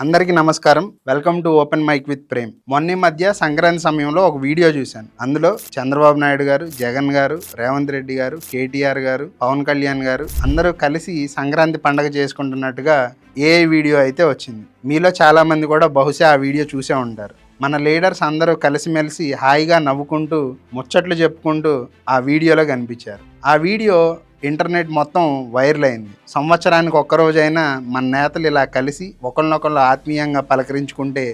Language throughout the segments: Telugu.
అందరికీ నమస్కారం. Welcome to open mic with Prem. మొన్న మధ్య సంక్రాంతి సమయంలో ఒక వీడియో చూశాను. అందులో చంద్రబాబు నాయుడు గారు, జగన్ గారు, రేవంత్ రెడ్డి గారు, కేటీఆర్ గారు, పవన్ కళ్యాణ్ గారు అందరూ కలిసి సంక్రాంతి పండగ చేసుకుంటున్నట్టుగా వీడియో అయితే వచ్చింది. మీలో చాలా మంది కూడా బహుశా ఆ వీడియో చూసే ఉంటారు. మన లీడర్స్ అందరూ కలిసిమెలిసి హాయిగా నవ్వుకుంటూ ముచ్చట్లు చెప్పుకుంటూ ఆ వీడియోలో కనిపించారు. ఆ వీడియో ఇంటర్నెట్ మొత్తం వైరల్ అయింది. సంవత్సరానికి ఒక్కరోజైనా మన నేతలు ఇలా కలిసి ఒకరినొకరు ఆత్మీయంగా పలకరించుకుంటే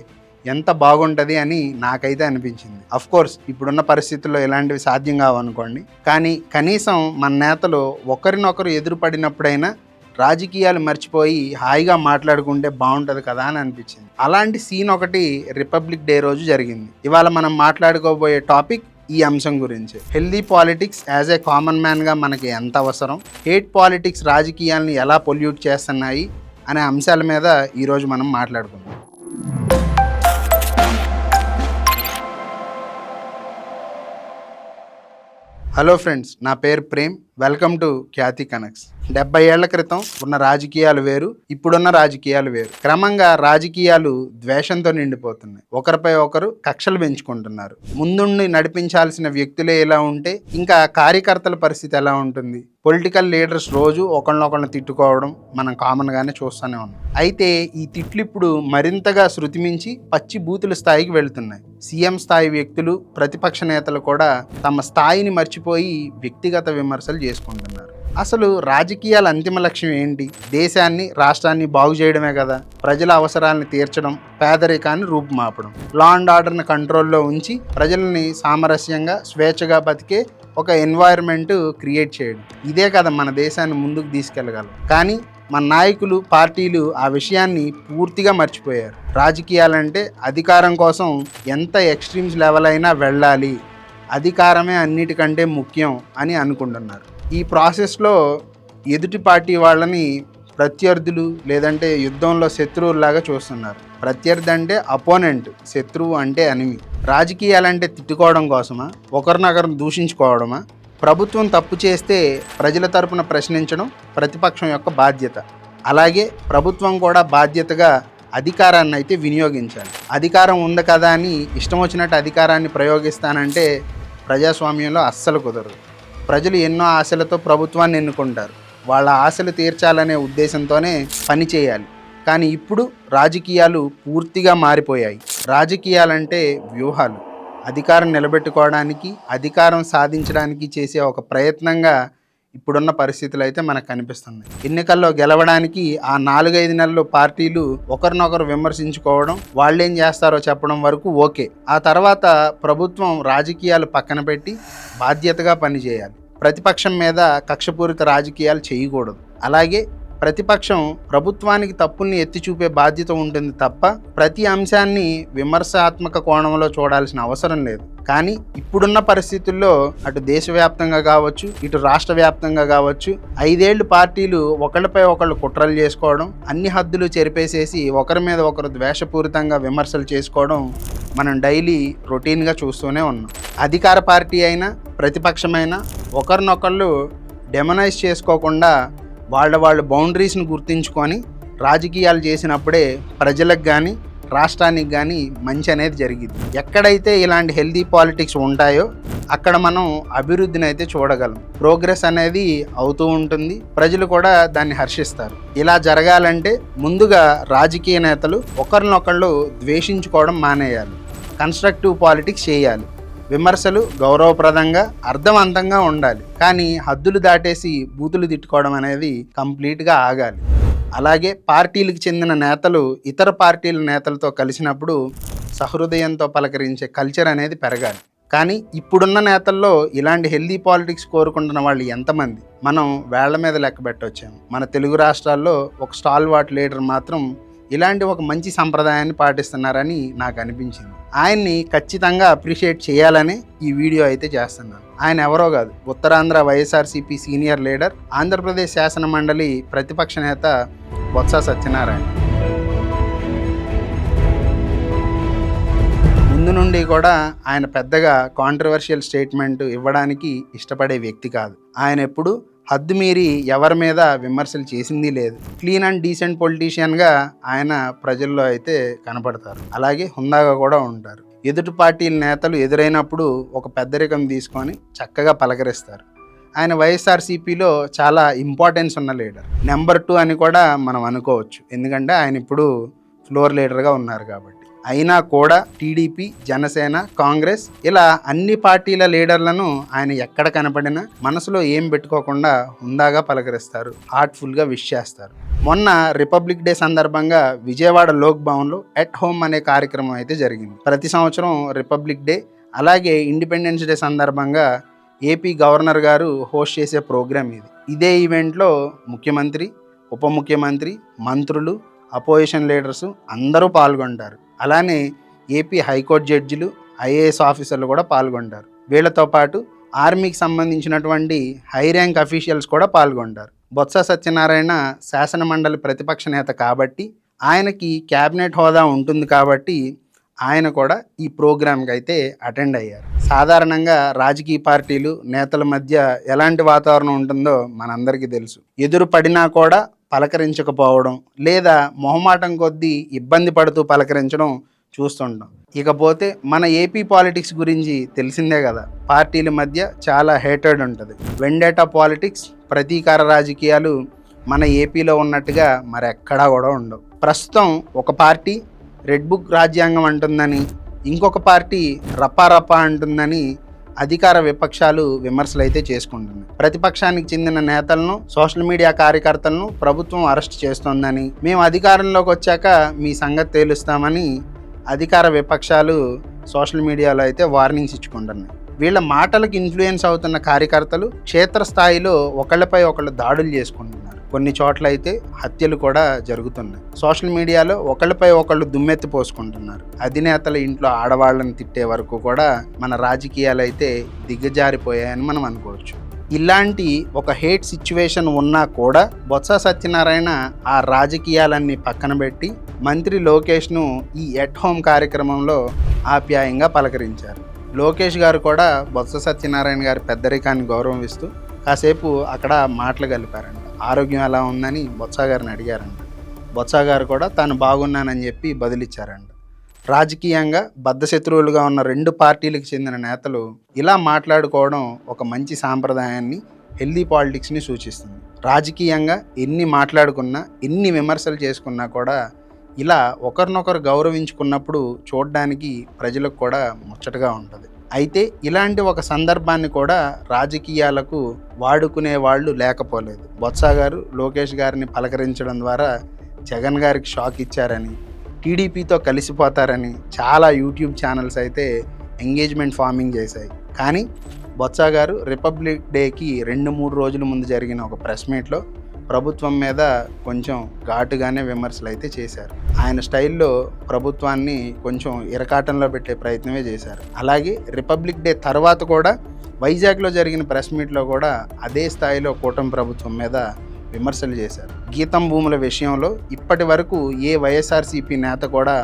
ఎంత బాగుంటుంది అని నాకైతే అనిపించింది. కోర్స్ ఇప్పుడున్న పరిస్థితుల్లో ఇలాంటివి సాధ్యం కావనుకోండి, కానీ కనీసం మన నేతలు ఒకరినొకరు ఎదురుపడినప్పుడైనా రాజకీయాలు మర్చిపోయి హాయిగా మాట్లాడుకుంటే బాగుంటుంది కదా అని అనిపించింది. అలాంటి సీన్ ఒకటి రిపబ్లిక్ డే రోజు జరిగింది. ఇవాళ మనం మాట్లాడుకోబోయే టాపిక్ ఈ అంశం గురించి. Healthy politics as a common మ్యాన్గా మనకి ఎంత అవసరం, హేట్ పాలిటిక్స్ రాజకీయాలను ఎలా పొల్యూట్ చేస్తున్నాయి అనే అంశాల మీద ఈరోజు మనం మాట్లాడుకుందాం. హలో ఫ్రెండ్స్, నా పేరు Prem. Welcome to Khyati connects. 70 ఏళ్ల క్రితం ఉన్న రాజకీయాలు వేరు, ఇప్పుడున్న రాజకీయాలు వేరు. క్రమంగా రాజకీయాలు ద్వేషంతో నిండిపోతున్నాయి. ఒకరిపై ఒకరు కక్షలు పెంచుకుంటున్నారు. ముందుండి నడిపించాల్సిన వ్యక్తులే ఇలా ఉంటే ఇంకా కార్యకర్తల పరిస్థితి ఎలా ఉంటుంది? పొలిటికల్ లీడర్స్ రోజు ఒకళ్ళనొకళ్ళని తిట్టుకోవడం మనం కామన్గానే చూస్తూనే ఉన్నాం. అయితే ఈ తిట్లు ఇప్పుడు మరింతగా శృతిమించి పచ్చి బూతుల స్థాయికి వెళుతున్నాయి. సీఎం స్థాయి వ్యక్తులు, ప్రతిపక్ష నేతలు కూడా తమ స్థాయిని మర్చిపోయి వ్యక్తిగత విమర్శలు చేసుకుంటున్నారు. అసలు రాజకీయాల అంతిమ లక్ష్యం ఏంటి? దేశాన్ని, రాష్ట్రాన్ని బాగు చేయడమే కదా. ప్రజల అవసరాలను తీర్చడం, పేదరికాన్ని రూపుమాపడం, లా అండ్ ఆర్డర్ని కంట్రోల్లో ఉంచి ప్రజల్ని సామరస్యంగా, స్వేచ్ఛగా బతికే ఒక ఎన్వైర్న్మెంట్ క్రియేట్ చేయడం. ఇదే కదా మన దేశాన్ని ముందుకు తీసుకెళ్ళగలం. కానీ మన నాయకులు, పార్టీలు ఆ విషయాన్ని పూర్తిగా మర్చిపోయారు. రాజకీయాలంటే అధికారం కోసం ఎంత ఎక్స్ట్రీమ్స్ లెవెల్ అయినా వెళ్ళాలి, అధికారమే అన్నిటికంటే ముఖ్యం అని అనుకుంటున్నారు. ఈ ప్రాసెస్లో ఎదుటి పార్టీ వాళ్ళని ప్రత్యర్థులు లేదంటే యుద్ధంలో శత్రువులాగా చూస్తున్నారు. ప్రత్యర్థి అంటే అపోనెంట్, శత్రువు అంటే ఎనిమి. రాజకీయాలంటే తిట్టుకోవడం కోసమా? ఒకరినొకరు దూషించుకోవడమా? ప్రభుత్వం తప్పు చేస్తే ప్రజల తరపున ప్రశ్నించడం ప్రతిపక్షం యొక్క బాధ్యత. అలాగే ప్రభుత్వం కూడా బాధ్యతగా అధికారాన్ని అయితే వినియోగించాలి. అధికారం ఉంది కదా అని ఇష్టం వచ్చినట్టు అధికారాన్ని ప్రయోగిస్తానంటే ప్రజాస్వామ్యంలో అస్సలు కుదరదు. ప్రజలు ఎన్నో ఆశలతో ప్రభుత్వాన్ని ఎన్నుకుంటారు. వాళ్ళ ఆశలు తీర్చాలనే ఉద్దేశంతోనే పని చేయాలి. కానీ ఇప్పుడు రాజకీయాలు పూర్తిగా మారిపోయాయి. రాజకీయాలంటే వ్యూహాలు. అధికారం నిలబెట్టుకోవడానికి, అధికారం సాధించడానికి చేసే ఒక ప్రయత్నంగా ఇప్పుడున్న పరిస్థితులు అయితే మనకు కనిపిస్తుంది. ఎన్నికల్లో గెలవడానికి ఆ 4-5 నెలలు పార్టీలు ఒకరినొకరు విమర్శించుకోవడం, వాళ్ళేం చేస్తారో చెప్పడం వరకు ఓకే. ఆ తర్వాత ప్రభుత్వం రాజకీయాలు పక్కన పెట్టి బాధ్యతగా పనిచేయాలి. ప్రతిపక్షం మీద కక్షపూరిత రాజకీయాలు చేయకూడదు. అలాగే ప్రతిపక్షం ప్రభుత్వానికి తప్పుల్ని ఎత్తి చూపే బాధ్యత ఉంటుంది తప్ప ప్రతి అంశాన్ని విమర్శాత్మక కోణంలో చూడాల్సిన అవసరం లేదు. కానీ ఇప్పుడున్న పరిస్థితుల్లో అటు దేశవ్యాప్తంగా కావచ్చు, ఇటు రాష్ట్ర వ్యాప్తంగా కావచ్చు, 5 ఏళ్ళు పార్టీలు ఒకళ్ళపై ఒకళ్ళు కుట్రలు చేసుకోవడం, అన్ని హద్దులు చెరిపేసేసి ఒకరి మీద ఒకరు ద్వేషపూరితంగా విమర్శలు చేసుకోవడం మనం డైలీ రొటీన్గా చూస్తూనే ఉన్నాం. అధికార పార్టీ అయినా ప్రతిపక్షమైనా ఒకరినొకళ్ళు డెమనైజ్ చేసుకోకుండా వాళ్ళ బౌండరీస్ని గుర్తించుకొని రాజకీయాలు చేసినప్పుడే ప్రజలకు కానీ రాష్ట్రానికి కానీ మంచి అనేది జరిగింది. ఎక్కడైతే ఇలాంటి హెల్దీ పాలిటిక్స్ ఉంటాయో అక్కడ మనం అభివృద్ధిని అయితే చూడగలం. ప్రోగ్రెస్ అనేది అవుతూ ఉంటుంది. ప్రజలు కూడా దాన్ని హర్షిస్తారు. ఇలా జరగాలంటే ముందుగా రాజకీయ నేతలు ఒకరినొకళ్ళు ద్వేషించుకోవడం మానేయాలి. కన్స్ట్రక్టివ్ పాలిటిక్స్ చేయాలి. విమర్శలు గౌరవప్రదంగా, అర్థవంతంగా ఉండాలి. కానీ హద్దులు దాటేసి బూతులు తిట్టుకోవడం అనేది కంప్లీట్గా ఆగాలి. అలాగే పార్టీలకు చెందిన నేతలు ఇతర పార్టీల నేతలతో కలిసినప్పుడు సహృదయంతో పలకరించే కల్చర్ అనేది పెరగాలి. కానీ ఇప్పుడున్న నేతల్లో ఇలాంటి హెల్దీ పాలిటిక్స్ కోరుకుంటున్న వాళ్ళు ఎంతమంది? మనం వేళ్ల మీద లెక్క పెట్టొచ్చాము. మన తెలుగు రాష్ట్రాల్లో ఒక స్టాల్వార్ట్ లీడర్ మాత్రం ఇలాంటి ఒక మంచి సంప్రదాయాన్ని పాటిస్తున్నారని నాకు అనిపించింది. ఆయన్ని ఖచ్చితంగా అప్రిషియేట్ చేయాలని ఈ వీడియో అయితే చేస్తున్నాను. ఆయన ఎవరో కాదు, ఉత్తరాంధ్ర వైఎస్ఆర్సీపీ సీనియర్ లీడర్, ఆంధ్రప్రదేశ్ శాసన మండలి ప్రతిపక్ష నేత బొత్స సత్యనారాయణ. ముందు నుండి కూడా ఆయన పెద్దగా కాంట్రవర్షియల్ స్టేట్మెంట్ ఇవ్వడానికి ఇష్టపడే వ్యక్తి కాదు. ఆయన ఎప్పుడు హద్దు మీరి ఎవరి మీద విమర్శలు చేసింది లేదు. క్లీన్ అండ్ డీసెంట్ పొలిటీషియన్గా ఆయన ప్రజల్లో అయితే కనపడతారు. అలాగే హుందాగా కూడా ఉంటారు. ఎదుటి పార్టీల నేతలు ఎదురైనప్పుడు ఒక పెద్దరికం తీసుకొని చక్కగా పలకరిస్తారు. ఆయన వైఎస్ఆర్సీపీలో చాలా ఇంపార్టెన్స్ ఉన్న లీడర్, నెంబర్ 2 అని కూడా మనం అనుకోవచ్చు. ఎందుకంటే ఆయన ఇప్పుడు ఫ్లోర్ లీడర్గా ఉన్నారు కాబట్టి. అయినా కూడా టీడీపీ, జనసేన, కాంగ్రెస్ ఇలా అన్ని పార్టీల లీడర్లను ఆయన ఎక్కడ కనపడినా మనసులో ఏం పెట్టుకోకుండా హుందాగా పలకరిస్తారు, హార్ట్ఫుల్గా విష్ చేస్తారు. మొన్న రిపబ్లిక్ డే సందర్భంగా విజయవాడ లోక్ భవన్లో ఎట్ హోమ్ అనే కార్యక్రమం అయితే జరిగింది. ప్రతి సంవత్సరం రిపబ్లిక్ డే అలాగే ఇండిపెండెన్స్ డే సందర్భంగా ఏపీ గవర్నర్ గారు హోస్ట్ చేసే ప్రోగ్రామ్ ఇది. ఇదే ఈవెంట్లో ముఖ్యమంత్రి, ఉప ముఖ్యమంత్రి, మంత్రులు, అపోజిషన్ లీడర్స్ అందరూ పాల్గొంటారు. అలానే ఏపీ హైకోర్టు జడ్జిలు, ఐఏఎస్ ఆఫీసర్లు కూడా పాల్గొంటారు. వీళ్ళతో పాటు ఆర్మీకి సంబంధించినటువంటి హై ర్యాంక్ అఫీషియల్స్ కూడా పాల్గొంటారు. బొత్స సత్యనారాయణ శాసన మండలి ప్రతిపక్ష నేత కాబట్టి ఆయనకి క్యాబినెట్ హోదా ఉంటుంది కాబట్టి ఆయన కూడా ఈ ప్రోగ్రాంకి అయితే అటెండ్ అయ్యారు. సాధారణంగా రాజకీయ పార్టీలు నేతల మధ్య ఎలాంటి వాతావరణం ఉంటుందో మనందరికీ తెలుసు. ఎదురు పడినా కూడా పలకరించకపోవడం లేదా మొహమాటం కొద్దీ ఇబ్బంది పడుతూ పలకరించడం చూస్తుంటాం. ఇకపోతే మన ఏపీ పాలిటిక్స్ గురించి తెలిసిందే కదా. పార్టీల మధ్య చాలా హేటెడ్ ఉంటుంది. వెండేటా పాలిటిక్స్, ప్రతీకార రాజకీయాలు మన ఏపీలో ఉన్నట్టుగా మరెక్కడా కూడా ఉండవు. ప్రస్తుతం ఒక పార్టీ రెడ్ బుక్ రాజ్యాంగం అంటుందని, ఇంకొక పార్టీ రప్పారప్పా అంటుందని అధికార విపక్షాలు విమర్శలు అయితే చేసుకుంటున్నాయి. ప్రతిపక్షానికి చెందిన నేతలను, సోషల్ మీడియా కార్యకర్తలను ప్రభుత్వం అరెస్ట్ చేస్తోందని, మేము అధికారంలోకి వచ్చాక మీ సంగతి తేలుస్తామని అధికార విపక్షాలు సోషల్ మీడియాలో అయితే వార్నింగ్స్ ఇచ్చుకుంటున్నాయి. వీళ్ళ మాటలకు ఇన్ఫ్లుయెన్స్ అవుతున్న కార్యకర్తలు క్షేత్రస్థాయిలో ఒకళ్ళపై ఒకళ్ళు దాడులు చేసుకుంటున్నారు. కొన్ని చోట్ల అయితే హత్యలు కూడా జరుగుతున్నాయి. సోషల్ మీడియాలో ఒకళ్ళపై ఒకళ్ళు దుమ్మెత్తి పోసుకుంటున్నారు. అధినేతల ఇంట్లో ఆడవాళ్ళని తిట్టే వరకు కూడా మన రాజకీయాలు అయితే దిగజారిపోయాయని మనం అనుకోవచ్చు. ఇలాంటి ఒక హేట్ సిచ్యువేషన్ ఉన్నా కూడా బొత్స సత్యనారాయణ ఆ రాజకీయాలన్నీ పక్కన పెట్టి మంత్రి లోకేష్ను ఈ ఎట్ హోమ్ కార్యక్రమంలో ఆప్యాయంగా పలకరించారు. లోకేష్ గారు కూడా బొత్స సత్యనారాయణ గారి పెద్దరికాన్ని గౌరవం ఇస్తూ కాసేపు అక్కడ మాటలు కలిపారంట. ఆరోగ్యం ఎలా ఉందని బొత్స గారిని అడిగారంట. బొత్స గారు కూడా తాను బాగున్నానని చెప్పి బదిలిచ్చారంట. రాజకీయంగా బద్ధశత్రువులుగా ఉన్న 2 పార్టీలకు చెందిన నేతలు ఇలా మాట్లాడుకోవడం ఒక మంచి సాంప్రదాయాన్ని, హెల్దీ పాలిటిక్స్ని సూచిస్తుంది. రాజకీయంగా ఎన్ని మాట్లాడుకున్నా, ఎన్ని విమర్శలు చేసుకున్నా కూడా ఇలా ఒకరినొకరు గౌరవించుకున్నప్పుడు చూడడానికి ప్రజలకు కూడా ముచ్చటగా ఉంటుంది. అయితే ఇలాంటి ఒక సందర్భాన్ని కూడా రాజకీయాలకు వాడుకునే వాళ్ళు లేకపోలేదు. బొత్స గారు లోకేష్ గారిని పలకరించడం ద్వారా జగన్ గారికి షాక్ ఇచ్చారని, టీడీపీతో కలిసిపోతారని చాలా యూట్యూబ్ ఛానల్స్ అయితే ఎంగేజ్మెంట్ ఫార్మింగ్ చేశాయి. కానీ బొత్స గారు రిపబ్లిక్ డేకి 2-3 రోజుల ముందు జరిగిన ఒక ప్రెస్ మీట్లో ప్రభుత్వం మీద కొంచెం ఘాటుగానే విమర్శలు అయితే చేశారు. ఆయన స్టైల్లో ప్రభుత్వాన్ని కొంచెం ఇరకాటంలో పెట్టే ప్రయత్నమే చేశారు. అలాగే రిపబ్లిక్ డే తర్వాత కూడా వైజాగ్లో జరిగిన ప్రెస్ మీట్లో కూడా అదే స్థాయిలో కూటమి ప్రభుత్వం మీద విమర్శలు చేశారు. గీతం భూముల విషయంలో ఇప్పటి వరకు ఏ వైఎస్ఆర్సీపీ నేత కూడా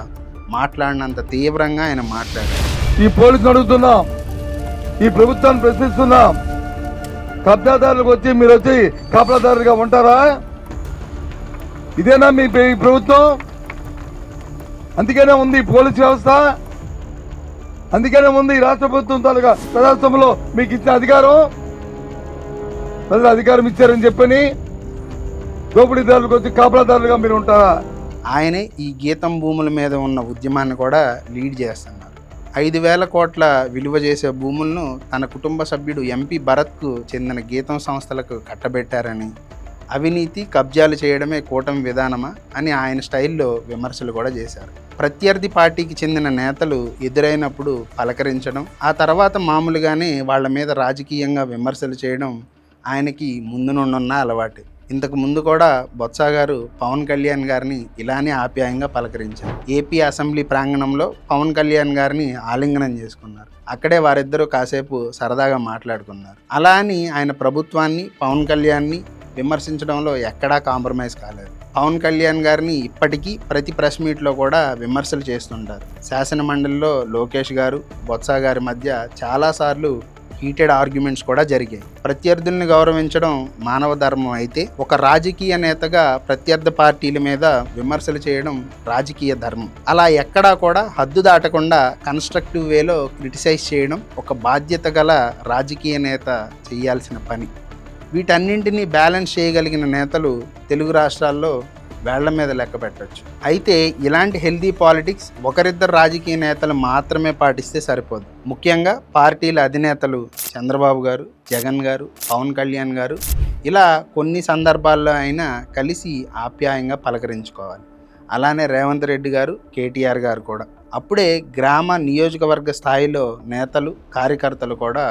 మాట్లాడినంత తీవ్రంగా ఆయన మాట్లాడారు. ఈ పోలీసులు అడుగుతున్నాం, ఈ ప్రభుత్వాన్ని ప్రశ్నిస్తున్నాం, కబ్జాదారులకు వచ్చి మీరు వచ్చి కాపలాదారులుగా ఉంటారా? ఇదేనా మీ ప్రభుత్వం? అందుకనే ఉంది పోలీస్ వ్యవస్థ, అందుకనే ఉంది ఈ రాష్ట్ర ప్రభుత్వం తాలూకా ప్రజాస్వామ్యంలో మీకు ఇచ్చిన అధికారం. ప్రజలు అధికారం ఇచ్చారని చెప్పని దోపిడీదారులకు వచ్చి కాపలాదారులుగా మీరు ఉంటారా? ఆయనే ఈ గీతం భూముల మీద ఉన్న ఉద్యమాన్ని కూడా లీడ్ చేస్తున్నారు. 5,000 కోట్ల విలువ చేసే భూములను తన కుటుంబ సభ్యుడు ఎంపీ భరత్కు చెందిన గీతం సంస్థలకు కట్టబెట్టారని, అవినీతి కబ్జాలు చేయడమే కూటమి విధానమా అని ఆయన స్టైల్లో విమర్శలు కూడా చేశారు. ప్రత్యర్థి పార్టీకి చెందిన నేతలు ఎదురైనప్పుడు పలకరించడం, ఆ తర్వాత మామూలుగానే వాళ్ళ మీద రాజకీయంగా విమర్శలు చేయడం ఆయనకి ముందు నుండున్న అలవాటు. ఇంతకు ముందు కూడా బొత్స గారు పవన్ కళ్యాణ్ గారిని ఇలానే ఆప్యాయంగా పలకరించారు. ఏపీ అసెంబ్లీ ప్రాంగణంలో పవన్ కళ్యాణ్ గారిని ఆలింగనం చేసుకున్నారు. అక్కడే వారిద్దరూ కాసేపు సరదాగా మాట్లాడుకున్నారు. అలా అని ఆయన ప్రభుత్వాన్ని, పవన్ కళ్యాణ్ని విమర్శించడంలో ఎక్కడా కాంప్రమైజ్ కాలేదు. పవన్ కళ్యాణ్ గారిని ఇప్పటికీ ప్రతి ప్రెస్ మీట్లో కూడా విమర్శలు చేస్తుంటారు. శాసన మండలిలో లోకేష్ గారు, బొత్స గారి మధ్య చాలాసార్లు హీటెడ్ ఆర్గ్యుమెంట్స్ కూడా జరిగాయి. ప్రత్యర్థుల్ని గౌరవించడం మానవ ధర్మం అయితే, ఒక రాజకీయ నేతగా ప్రత్యర్థి పార్టీల మీద విమర్శలు చేయడం రాజకీయ ధర్మం. అలా ఎక్కడా కూడా హద్దు దాటకుండా కన్స్ట్రక్టివ్ వేలో క్రిటిసైజ్ చేయడం ఒక బాధ్యత గల రాజకీయ నేత చేయాల్సిన పని. వీటన్నింటినీ బ్యాలెన్స్ చేయగలిగిన నేతలు తెలుగు రాష్ట్రాల్లో వేళ్ల మీద లెక్క పెట్టవచ్చు. అయితే ఇలాంటి హెల్దీ పాలిటిక్స్ ఒకరిద్దరు రాజకీయ నేతలు మాత్రమే పాటిస్తే సరిపోదు. ముఖ్యంగా పార్టీల అధినేతలు చంద్రబాబు గారు, జగన్ గారు, పవన్ కళ్యాణ్ గారు ఇలా కొన్ని సందర్భాల్లో అయినా కలిసి ఆప్యాయంగా పలకరించుకోవాలి. అలానే రేవంత్ రెడ్డి గారు, కేటీఆర్ గారు కూడా. అప్పుడే గ్రామ నియోజకవర్గ స్థాయిలో నేతలు, కార్యకర్తలు కూడా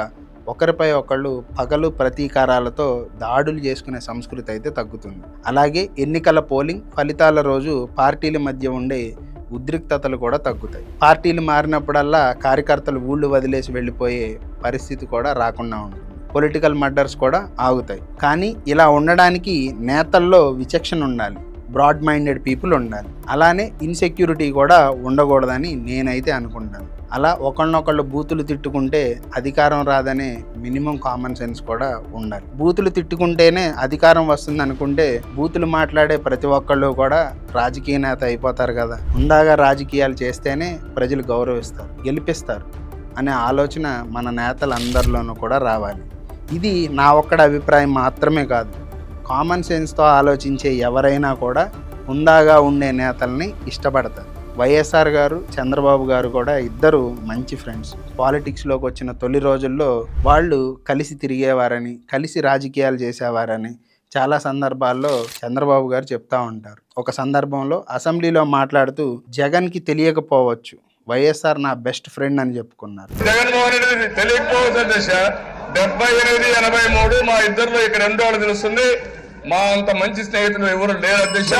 ఒకరిపై ఒకళ్ళు పగలు ప్రతీకారాలతో దాడులు చేసుకునే సంస్కృతి అయితే తగ్గుతుంది. అలాగే ఎన్నికల పోలింగ్ ఫలితాల రోజు పార్టీల మధ్య ఉండే ఉద్రిక్తతలు కూడా తగ్గుతాయి. పార్టీలు మారినప్పుడల్లా కార్యకర్తలు ఊళ్ళు వదిలేసి వెళ్ళిపోయే పరిస్థితి కూడా రాకుండా ఉంటుంది. పొలిటికల్ మర్డర్స్ కూడా ఆగుతాయి. కానీ ఇలా ఉండడానికి నేతల్లో విచక్షణ ఉండాలి, బ్రాడ్ మైండెడ్ పీపుల్ ఉండాలి. అలానే ఇన్సెక్యూరిటీ కూడా ఉండకూడదని నేనైతే అనుకుంటాను. అలా ఒకళ్ళనొకళ్ళు బూతులు తిట్టుకుంటే అధికారం రాదనే మినిమం కామన్ సెన్స్ కూడా ఉండాలి. బూతులు తిట్టుకుంటేనే అధికారం వస్తుంది అనుకుంటే బూతులు మాట్లాడే ప్రతి ఒక్కళ్ళు కూడా రాజకీయ నేత అయిపోతారు కదా. ఉందాగా రాజకీయాలు చేస్తేనే ప్రజలు గౌరవిస్తారు, గెలిపిస్తారు అనే ఆలోచన మన నేతలందరిలోనూ కూడా రావాలి. ఇది నా ఒక్కడి అభిప్రాయం మాత్రమే కాదు. కామన్ సెన్స్తో ఆలోచించే ఎవరైనా కూడా హుందాగా ఉండే నేతల్ని ఇష్టపడతారు. వైఎస్ఆర్ గారు, చంద్రబాబు గారు కూడా ఇద్దరు మంచి ఫ్రెండ్స్. పాలిటిక్స్లోకి వచ్చిన తొలి రోజుల్లో వాళ్ళు కలిసి తిరిగేవారని, కలిసి రాజకీయాలు చేసేవారని చాలా సందర్భాల్లో చంద్రబాబు గారు చెప్తా ఉంటారు. ఒక సందర్భంలో అసెంబ్లీలో మాట్లాడుతూ జగన్కి తెలియకపోవచ్చు, వైఎస్ఆర్ నా బెస్ట్ ఫ్రెండ్ అని చెప్పుకున్నారు. జగన్మోహన్ రెడ్డి తెలియకపోవచ్చు దశ 78, 83 మా ఇద్దరిలో ఇక్కడ 2 రోజులు తెలుస్తుంది. మా అంత మంచి స్నేహితులు ఎవరు లేరు అధ్యక్ష.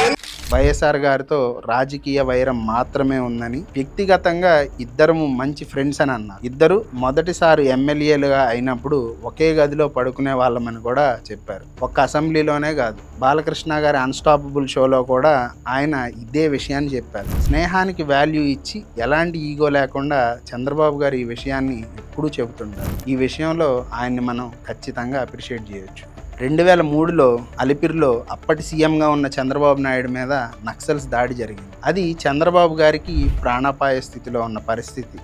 వైఎస్ఆర్ గారితో రాజకీయ వైరం మాత్రమే ఉందని, వ్యక్తిగతంగా ఇద్దరము మంచి ఫ్రెండ్స్ అని అన్నారు. ఇద్దరు మొదటిసారి ఎమ్మెల్యేలుగా అయినప్పుడు ఒకే గదిలో పడుకునే వాళ్ళమని కూడా చెప్పారు. ఒక్క అసెంబ్లీలోనే కాదు, బాలకృష్ణ గారి అన్స్టాపబుల్ షోలో కూడా ఆయన ఇదే విషయాన్ని చెప్పారు. స్నేహానికి వాల్యూ ఇచ్చి ఎలాంటి ఈగో లేకుండా చంద్రబాబు గారు ఈ విషయాన్ని ఎప్పుడూ చెబుతుంటారు. ఈ విషయంలో ఆయన్ని మనం ఖచ్చితంగా అప్రిషియేట్ చేయొచ్చు. 2003లో అలిపిరిలో అప్పటి సీఎంగా ఉన్న చంద్రబాబు నాయుడు మీద నక్సల్స్ దాడి జరిగింది. అది చంద్రబాబు గారికి ప్రాణాపాయ స్థితిలో ఉన్న పరిస్థితి.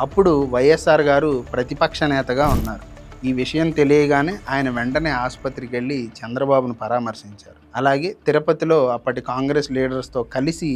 అప్పుడు వైఎస్ఆర్ గారు ప్రతిపక్ష నేతగా ఉన్నారు. ఈ విషయం తెలియగానే ఆయన వెంటనే ఆసుపత్రికి వెళ్ళి చంద్రబాబును పరామర్శించారు. అలాగే తిరుపతిలో అప్పటి కాంగ్రెస్ లీడర్స్తో కలిసి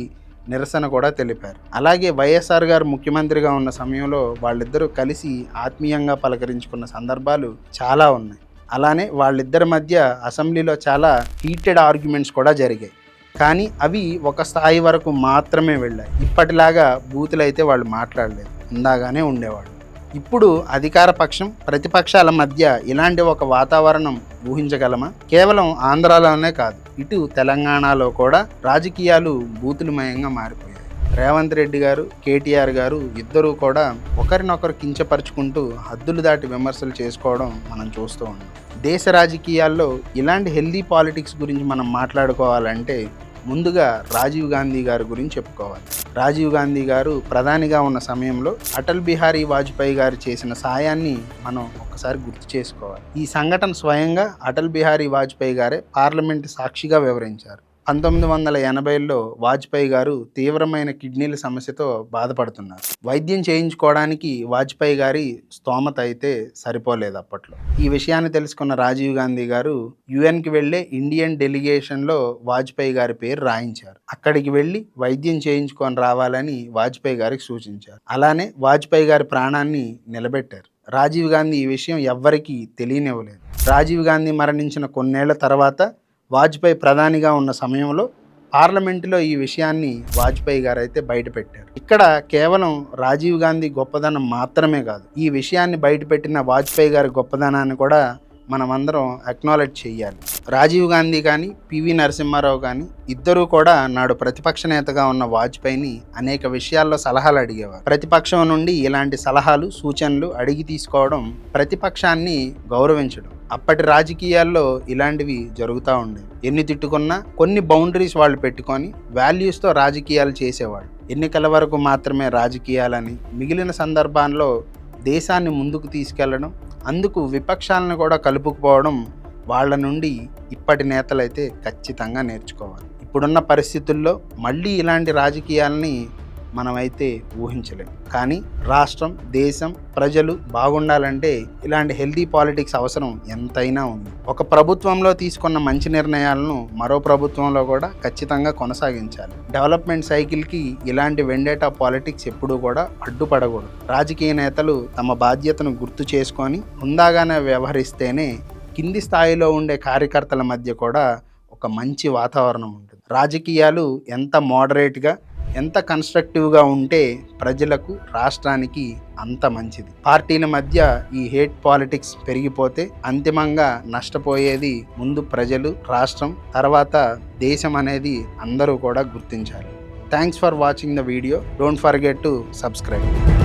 నిరసన కూడా తెలిపారు. అలాగే వైఎస్ఆర్ గారు ముఖ్యమంత్రిగా ఉన్న సమయంలో వాళ్ళిద్దరూ కలిసి ఆత్మీయంగా పలకరించుకున్న సందర్భాలు చాలా ఉన్నాయి. అలానే వాళ్ళిద్దరి మధ్య అసెంబ్లీలో చాలా హీటెడ్ ఆర్గ్యుమెంట్స్ కూడా జరిగాయి. కానీ అవి ఒక స్థాయి వరకు మాత్రమే వెళ్ళాయి. ఇప్పటిలాగా బూతులైతే వాళ్ళు మాట్లాడలేదు, ఉందాగానే ఉండేవాళ్ళు. ఇప్పుడు అధికార పక్షం, ప్రతిపక్షాల మధ్య ఇలాంటి ఒక వాతావరణం ఊహించగలమా? కేవలం ఆంధ్రాలోనే కాదు, ఇటు తెలంగాణలో కూడా రాజకీయాలు బూతులమయంగా మారిపోయాయి. రేవంత్ రెడ్డి గారు, కేటీఆర్ గారు ఇద్దరూ కూడా ఒకరినొకరు కించపరుచుకుంటూ హద్దులు దాటి విమర్శలు చేసుకోవడం మనం చూస్తూ ఉన్నాం. దేశ రాజకీయాల్లో ఇలాంటి హెల్దీ పాలిటిక్స్ గురించి మనం మాట్లాడుకోవాలంటే ముందుగా రాజీవ్ గాంధీ గారి గురించి చెప్పుకోవాలి. రాజీవ్ గాంధీ గారు ప్రధానిగా ఉన్న సమయంలో అటల్ బిహారీ వాజ్పేయి గారు చేసిన సాయాన్ని మనం ఒకసారి గుర్తు చేసుకోవాలి. ఈ సంఘటన స్వయంగా అటల్ బిహారీ వాజ్పేయి గారే పార్లమెంట్ సాక్షిగా వివరించారు. 1980లో వాజ్పేయి గారు తీవ్రమైన కిడ్నీల సమస్యతో బాధపడుతున్నారు. వైద్యం చేయించుకోవడానికి వాజ్పేయి గారి స్తోమత అయితే సరిపోలేదు అప్పట్లో. ఈ విషయాన్ని తెలుసుకున్న రాజీవ్ గాంధీ గారు యుఎన్కి వెళ్ళే ఇండియన్ డెలిగేషన్లో వాజ్పేయి గారి పేరు రాయించారు. అక్కడికి వెళ్ళి వైద్యం చేయించుకొని రావాలని వాజ్పేయి గారికి సూచించారు. అలానే వాజ్పేయి గారి ప్రాణాన్ని నిలబెట్టారు. రాజీవ్ గాంధీ ఈ విషయం ఎవ్వరికీ తెలియనివ్వలేదు. రాజీవ్ గాంధీ మరణించిన కొన్నేళ్ల తర్వాత వాజ్పేయి ప్రధానిగా ఉన్న సమయంలో పార్లమెంటులో ఈ విషయాన్ని వాజ్పేయి గారు అయితే బయటపెట్టారు. ఇక్కడ కేవలం రాజీవ్ గాంధీ గొప్పదనం మాత్రమే కాదు, ఈ విషయాన్ని బయటపెట్టిన వాజ్పేయి గారి గొప్పదనాన్ని కూడా మనమందరం అక్నాలెడ్జ్ చేయాలి. రాజీవ్ గాంధీ కానీ పివి నరసింహారావు కానీ ఇద్దరూ కూడా నాడు ప్రతిపక్ష నేతగా ఉన్న వాజ్పేయిని అనేక విషయాల్లో సలహాలు అడిగేవారు. ప్రతిపక్షం నుండి ఇలాంటి సలహాలు, సూచనలు అడిగి తీసుకోవడం ప్రతిపక్షాన్ని గౌరవించడం. అప్పటి రాజకీయాల్లో ఇలాంటివి జరుగుతూ ఉండేవి. ఎన్ని తిట్టుకున్నా కొన్ని బౌండరీస్ వాళ్ళు పెట్టుకొని వాల్యూస్తో రాజకీయాలు చేసేవాళ్ళు. ఎన్నికల వరకు మాత్రమే రాజకీయాలని, మిగిలిన సందర్భాల్లో దేశాన్ని ముందుకు తీసుకెళ్లడం, అందుకు విపక్షాలను కూడా కలుపుకుపోవడం వాళ్ళ నుండి ఇప్పటి నేతలైతే ఖచ్చితంగా నేర్చుకోవాలి. ఇప్పుడున్న పరిస్థితుల్లో మళ్ళీ ఇలాంటి రాజకీయాలని మనమైతే ఊహించలేం. కానీ రాష్ట్రం, దేశం, ప్రజలు బాగుండాలంటే ఇలాంటి హెల్తీ పాలిటిక్స్ అవసరం ఎంతైనా ఉంది. ఒక ప్రభుత్వంలో తీసుకున్న మంచి నిర్ణయాలను మరో ప్రభుత్వంలో కూడా ఖచ్చితంగా కొనసాగించాలి. డెవలప్మెంట్ సైకిల్కి ఇలాంటి వెండేటా పాలిటిక్స్ ఎప్పుడూ కూడా అడ్డుపడకూడదు. రాజకీయ నేతలు తమ బాధ్యతను గుర్తు చేసుకొని హుందాగానే వ్యవహరిస్తేనే కింది స్థాయిలో ఉండే కార్యకర్తల మధ్య కూడా ఒక మంచి వాతావరణం ఉంటుంది. రాజకీయాలు ఎంత మోడరేట్గా, ఎంత కన్స్ట్రక్టివ్గా ఉంటే ప్రజలకు, రాష్ట్రానికి అంత మంచిది. పార్టీల మధ్య ఈ హేట్ పాలిటిక్స్ పెరిగిపోతే అంతిమంగా నష్టపోయేది ముందు ప్రజలు, రాష్ట్రం, తర్వాత దేశం అనేది అందరూ కూడా గుర్తించాలి. Thanks for watching the video. Don't forget to subscribe.